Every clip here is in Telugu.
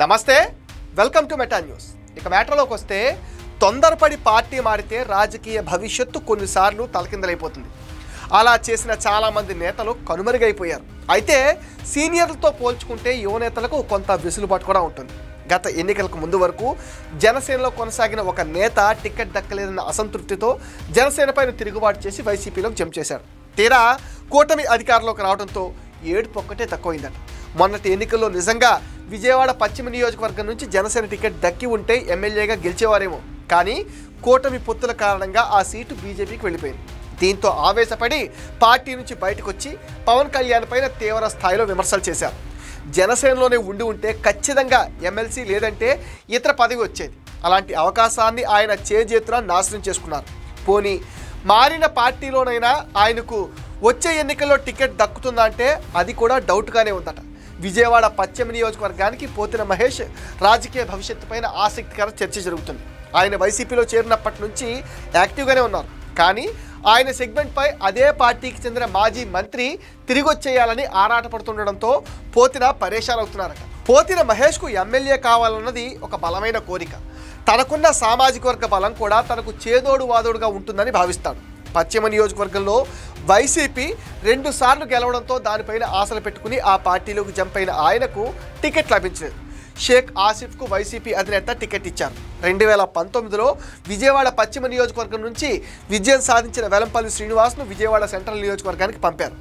నమస్తే, వెల్కమ్ టు మెటా న్యూస్. ఇక మ్యాటర్లోకి వస్తే తొందరపడి పార్టీ మారితే రాజకీయ భవిష్యత్తు కొన్నిసార్లు తలకిందలైపోతుంది. అలా చేసిన చాలామంది నేతలు కనుమరుగైపోయారు. అయితే సీనియర్లతో పోల్చుకుంటే యువ నేతలకు కొంత వెసులుబాటు కూడా ఉంటుంది. గత ఎన్నికలకు ముందు వరకు జనసేనలో కొనసాగిన ఒక నేత టికెట్ దక్కలేదన్న అసంతృప్తితో జనసేన పైన తిరుగుబాటు చేసి వైసీపీలోకి జంప్ చేశారు. తీరా కూటమి అధికారంలోకి రావడంతో ఏడుపు ఒక్కటే తక్కువైందట. మొన్నటి ఎన్నికల్లో నిజంగా విజయవాడ పశ్చిమ నియోజకవర్గం నుంచి జనసేన టికెట్ దక్కి ఉంటే ఎమ్మెల్యేగా గెలిచేవారేమో. కానీ కూటమి పొత్తుల కారణంగా ఆ సీటు బీజేపీకి వెళ్ళిపోయింది. దీంతో ఆవేశపడి పార్టీ నుంచి బయటకు వచ్చి పవన్ కళ్యాణ్ పైన తీవ్ర స్థాయిలో విమర్శలు చేశారు. జనసేనలోనే ఉంటే ఖచ్చితంగా ఎమ్మెల్సీ లేదంటే ఇతర పదవి వచ్చేది. అలాంటి అవకాశాన్ని ఆయన చేజేతులా నాశనం చేసుకున్నారు. పోనీ మారిన పార్టీలోనైనా ఆయనకు వచ్చే ఎన్నికల్లో టికెట్ దక్కుతుందా అంటే అది కూడా డౌట్గానే ఉందట. విజయవాడ పశ్చిమ నియోజకవర్గానికి పోతిన మహేష్ రాజకీయ భవిష్యత్తు పైన ఆసక్తికర చర్చ జరుగుతుంది. ఆయన వైసీపీలో చేరినప్పటి నుంచి యాక్టివ్గానే ఉన్నారు. కానీ ఆయన సెగ్మెంట్పై అదే పార్టీకి చెందిన మాజీ మంత్రి తిరిగి వచ్చేయాలని ఆరాటపడుతుండడంతో పోతిన పరేషాన్ అవుతున్నారట. పోతిన మహేష్కు ఎమ్మెల్యే కావాలన్నది ఒక బలమైన కోరిక. తనకున్న సామాజిక వర్గ బలం కూడా తనకు చేదోడు వాదోడుగా ఉంటుందని భావిస్తాడు. పశ్చిమ నియోజకవర్గంలో వైసీపీ 2 సార్లు గెలవడంతో దానిపైన ఆశలు పెట్టుకుని ఆ పార్టీలోకి జంప్ అయిన ఆయనకు టికెట్ లభించలేదు. షేక్ ఆసిఫ్కు వైసీపీ అధినేత టికెట్ ఇచ్చారు. 2019లో విజయవాడ పశ్చిమ నియోజకవర్గం నుంచి విజయం సాధించిన వెలంపల్లి శ్రీనివాస్ను విజయవాడ సెంట్రల్ నియోజకవర్గానికి పంపారు.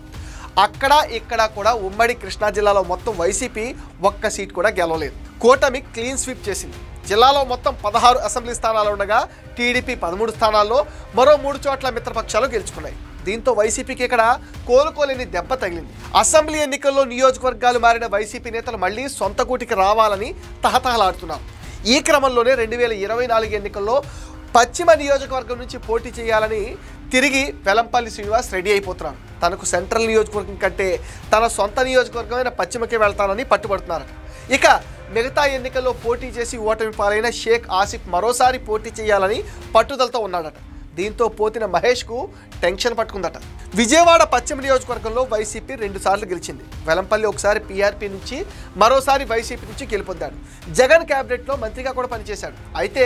అక్కడ ఇక్కడ కూడా ఉమ్మడి కృష్ణా జిల్లాలో మొత్తం వైసీపీ ఒక్క సీట్ కూడా గెలవలేదు. కూటమి క్లీన్ స్వీప్ చేసింది. జిల్లాలో మొత్తం 16 అసెంబ్లీ స్థానాలు ఉండగా టీడీపీ 13 స్థానాల్లో మరో 3 చోట్ల మిత్రపక్షాలు గెలుచుకున్నాయి. దీంతో వైసీపీకి ఇక్కడ కోలుకోలేని దెబ్బ తగిలింది. అసెంబ్లీ ఎన్నికల్లో నియోజకవర్గాలు మారిన వైసీపీ నేతలు మళ్లీ సొంత గూటికి రావాలని తహతహలాడుతున్నారు. ఈ క్రమంలోనే 2024 ఎన్నికల్లో పశ్చిమ నియోజకవర్గం నుంచి పోటీ చేయాలని తిరిగి వెలంపల్లి శ్రీనివాస్ రెడీ అయిపోతున్నారు. తనకు సెంట్రల్ నియోజకవర్గం కంటే తన సొంత నియోజకవర్గమైన పశ్చిమకే వెళ్తానని పట్టుబడుతున్నారు. ఇక మిగతా ఎన్నికల్లో పోటీ చేసి ఓటమి పాలైన షేక్ ఆసిఫ్ మరోసారి పోటీ చేయాలని పట్టుదలతో ఉన్నాడట. దీంతో పోతిన మహేష్కు టెన్షన్ పట్టుకుందట. విజయవాడ పశ్చిమ నియోజకవర్గంలో వైసీపీ 2 సార్లు గెలిచింది. వెలంపల్లి ఒకసారి పీఆర్పీ నుంచి మరోసారి వైసీపీ నుంచి గెలుపొందాడు. జగన్ క్యాబినెట్లో మంత్రిగా కూడా పనిచేశాడు. అయితే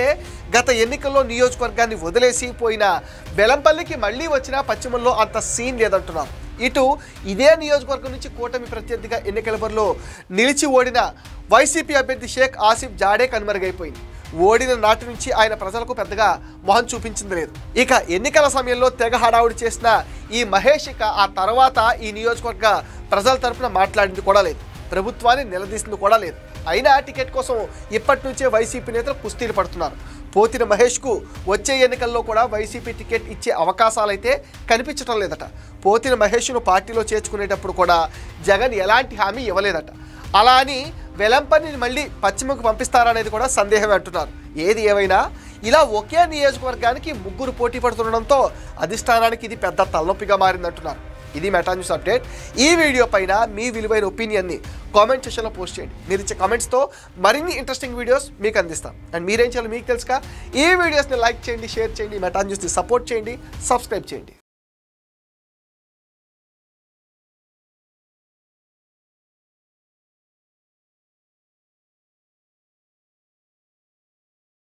గత ఎన్నికల్లో నియోజకవర్గాన్ని వదిలేసి పోయిన వెలంపల్లికి మళ్లీ వచ్చినా పశ్చిమంలో అంత సీన్ లేదంటున్నారు. ఇటు ఇదే నియోజకవర్గం నుంచి కూటమి ప్రత్యర్థిగా ఎన్నికల బరిలో నిలిచి ఓడిన వైసీపీ అభ్యర్థి షేక్ ఆసిఫ్ జాడే కనుమరుగైపోయింది. ఓడిన నాటి నుంచి ఆయన ప్రజలకు పెద్దగా మొహం చూపించింది లేదు. ఇక ఎన్నికల సమయంలో తెగ హడావుడి చేసిన ఈ మహేష్ ఇక ఆ తర్వాత ఈ నియోజకవర్గ ప్రజల తరఫున మాట్లాడింది కూడా లేదు. ప్రభుత్వాన్ని నిలదీసింది కూడా లేదు. అయినా టికెట్ కోసం ఇప్పటి నుంచే వైసీపీ నేతలు కుస్తీలు పడుతున్నారు. పోతిన మహేష్కు వచ్చే ఎన్నికల్లో కూడా వైసీపీ టికెట్ ఇచ్చే అవకాశాలైతే కనిపించడం లేదట. పోతిన మహేష్ను పార్టీలో చేర్చుకునేటప్పుడు కూడా జగన్ ఎలాంటి హామీ ఇవ్వలేదట. అలా అని వెలంపల్లిని మళ్ళీ పశ్చిమకు పంపిస్తారనేది కూడా సందేహమే అంటున్నారు. ఏది ఏమైనా ఇలా ఒకే నియోజకవర్గానికి 3 పోటీ పడుతుండడంతో అధిష్టానానికి ఇది పెద్ద తలనొప్పిగా మారిందంటున్నారు. ఇది మెటా న్యూస్ అప్డేట్. ఈ వీడియో పైన మీ విలువైన ఒపీనియన్ని కామెంట్ సెక్షన్లో పోస్ట్ చేయండి. మీరు ఇచ్చే కామెంట్స్తో మరిన్ని ఇంట్రెస్టింగ్ వీడియోస్ మీకు అందిస్తాం. అండ్ మీరేం చేయాలో మీకు తెలుసుగా. ఈ వీడియోస్ని లైక్ చేయండి, షేర్ చేయండి, మెటా న్యూస్ని సపోర్ట్ చేయండి, సబ్స్క్రైబ్ చేయండి.